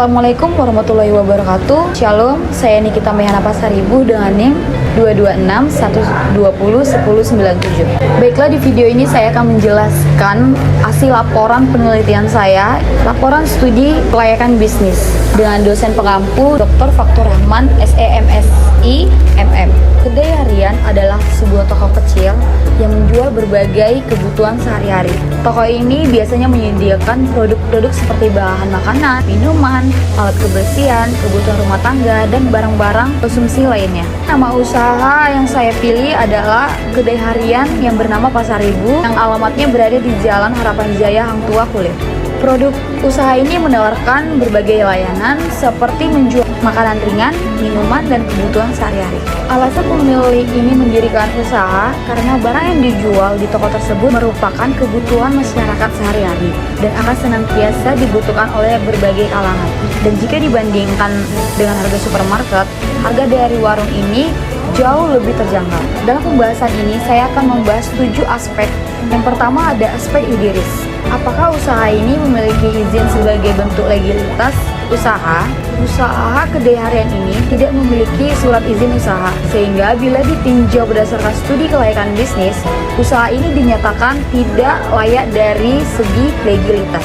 Assalamualaikum warahmatullahi wabarakatuh. Shalom, saya Nikita Mehana Pasaribu dengan NIM 226-120-1097. Baiklah, di video ini saya akan menjelaskan hasil laporan penelitian saya, laporan studi kelayakan bisnis dengan dosen pengampu Dr. Faktur Rahman, SEMSI, MM. Kedai harian adalah sebuah toko kecil yang menjual berbagai kebutuhan sehari-hari. Toko ini biasanya menyediakan produk-produk seperti bahan makanan, minuman, alat kebersihan, kebutuhan rumah tangga, dan barang-barang konsumsi lainnya. Nama usaha yang saya pilih adalah kedai harian yang bernama Pasaribu, yang alamatnya berada di Jalan Harapan Jaya, Hang Tuah, Kulit. Produk usaha ini menawarkan berbagai layanan seperti menjual makanan ringan, minuman, dan kebutuhan sehari-hari. Alasan pemilik ini mendirikan usaha karena barang yang dijual di toko tersebut merupakan kebutuhan masyarakat sehari-hari dan akan senantiasa dibutuhkan oleh berbagai kalangan. Dan jika dibandingkan dengan harga supermarket, harga dari warung ini jauh lebih terjangkau. Dalam pembahasan ini, saya akan membahas 7 aspek. Yang pertama ada aspek yuridis. Apakah usaha ini memiliki izin sebagai bentuk legalitas usaha? Usaha kedai harian ini tidak memiliki surat izin usaha, sehingga bila ditinjau berdasarkan studi kelayakan bisnis, usaha ini dinyatakan tidak layak dari segi legalitas.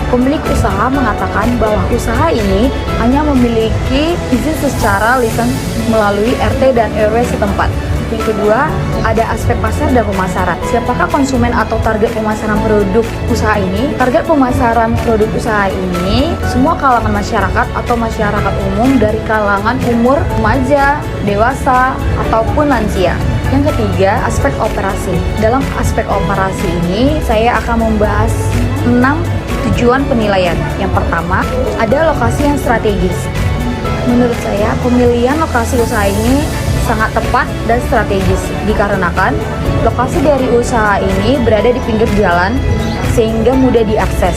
Pemilik usaha mengatakan bahwa usaha ini hanya memiliki izin secara lisan melalui RT dan RW setempat. Yang kedua, ada aspek pasar dan pemasaran. Siapakah konsumen atau target pemasaran produk usaha ini? Target pemasaran produk usaha ini semua kalangan masyarakat atau masyarakat umum dari kalangan umur remaja, dewasa, ataupun lansia. Yang ketiga, aspek operasi. Dalam aspek operasi ini, saya akan membahas 6 tujuan penilaian. Yang pertama, ada lokasi yang strategis. Menurut saya, pemilihan lokasi usaha ini sangat tepat dan strategis dikarenakan lokasi dari usaha ini berada di pinggir jalan sehingga mudah diakses.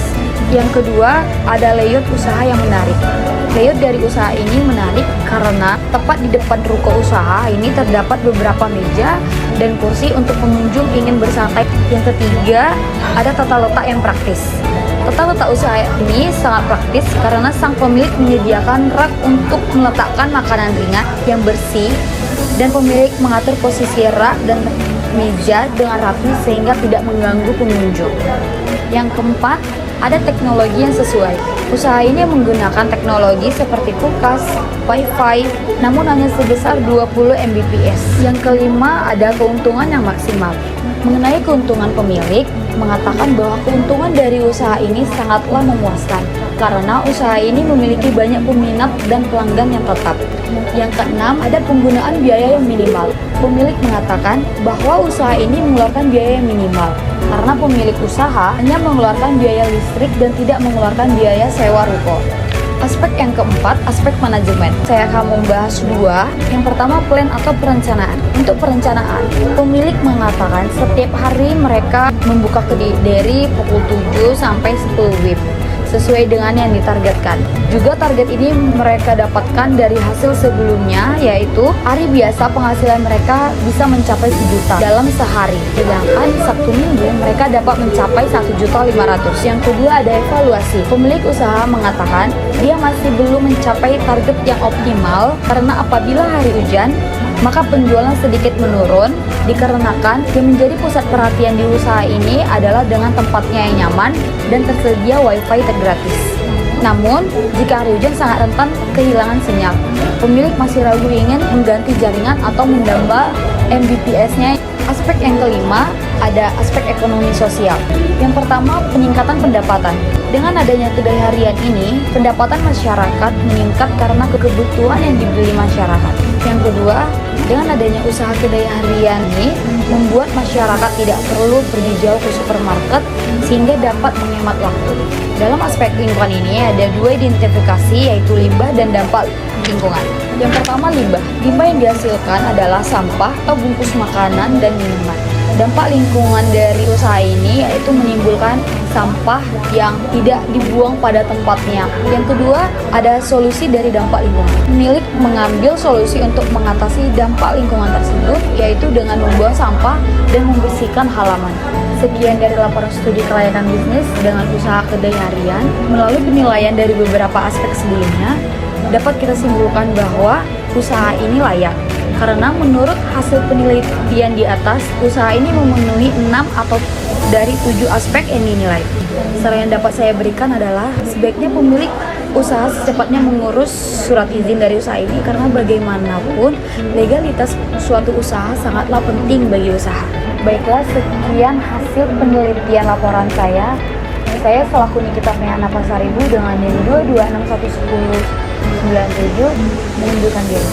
Yang kedua, ada layout usaha yang menarik. Layout dari usaha ini menarik karena tepat di depan ruko usaha ini terdapat beberapa meja dan kursi untuk pengunjung ingin bersantai. Yang ketiga, ada tata letak yang praktis. Tata letak usaha ini sangat praktis karena sang pemilik menyediakan rak untuk meletakkan makanan ringan yang bersih, dan pemilik mengatur posisi rak dan meja dengan rapi sehingga tidak mengganggu pengunjung. Yang keempat, ada teknologi yang sesuai. Usaha ini menggunakan teknologi seperti kulkas, wifi, namun hanya sebesar 20 Mbps. Yang kelima, ada keuntungan yang maksimal. Mengenai keuntungan, pemilik mengatakan bahwa keuntungan dari usaha ini sangatlah memuaskan karena usaha ini memiliki banyak peminat dan pelanggan yang tetap. Yang keenam, ada penggunaan biaya yang minimal. Pemilik mengatakan bahwa usaha ini mengeluarkan biaya yang minimal karena pemilik usaha hanya mengeluarkan biaya listrik dan tidak mengeluarkan biaya sewa ruko. Aspek yang keempat, aspek manajemen. Saya akan membahas 2. Yang pertama, plan atau perencanaan. Untuk perencanaan, pemilik mengatakan setiap hari mereka membuka kedai dari pukul 7 sampai 10 WIB sesuai dengan yang ditargetkan. Juga target ini mereka dapatkan dari hasil sebelumnya, yaitu hari biasa penghasilan mereka bisa mencapai 1 juta dalam sehari. Sedangkan Sabtu Minggu mereka dapat mencapai 1.500.000. Yang kedua, ada evaluasi. Pemilik usaha mengatakan dia masih belum mencapai target yang optimal karena apabila hari hujan, maka penjualan sedikit menurun dikarenakan yang menjadi pusat perhatian di usaha ini adalah dengan tempatnya yang nyaman dan tersedia wifi gratis. Namun, jika hari hujan sangat rentan kehilangan sinyal. Pemilik masih ragu ingin mengganti jaringan atau menambah Mbps-nya. Aspek yang kelima, ada aspek ekonomi sosial. Yang pertama, peningkatan pendapatan. Dengan adanya kedai harian ini, pendapatan masyarakat meningkat karena kebutuhan yang dibeli masyarakat. Yang kedua, dengan adanya usaha kedai harian ini, membuat masyarakat tidak perlu pergi jauh ke supermarket sehingga dapat menghemat waktu. Dalam aspek lingkungan ini ada 2 identifikasi, yaitu limbah dan dampak lingkungan. Yang pertama, limbah. Limbah yang dihasilkan adalah sampah atau bungkus makanan dan minuman. Dampak lingkungan dari usaha ini yaitu menimbulkan sampah yang tidak dibuang pada tempatnya. Yang kedua, ada solusi dari dampak lingkungan. Pemilik mengambil solusi untuk mengatasi dampak lingkungan tersebut, yaitu dengan membuang sampah dan membersihkan halaman. Sekian dari laporan studi kelayakan bisnis dengan usaha kedai harian. Melalui penilaian dari beberapa aspek sebelumnya, dapat kita simpulkan bahwa usaha ini layak. Karena menurut hasil penelitian di atas, usaha ini memenuhi 6 atau dari 7 aspek yang dinilai. Saran yang dapat saya berikan adalah sebaiknya pemilik usaha secepatnya mengurus surat izin dari usaha ini, karena bagaimanapun legalitas suatu usaha sangatlah penting bagi usaha. Baiklah, sekian hasil penelitian laporan saya. Saya selaku Nikita Feana Pasaribu dengan nilai 226111097 mengundurkan diri.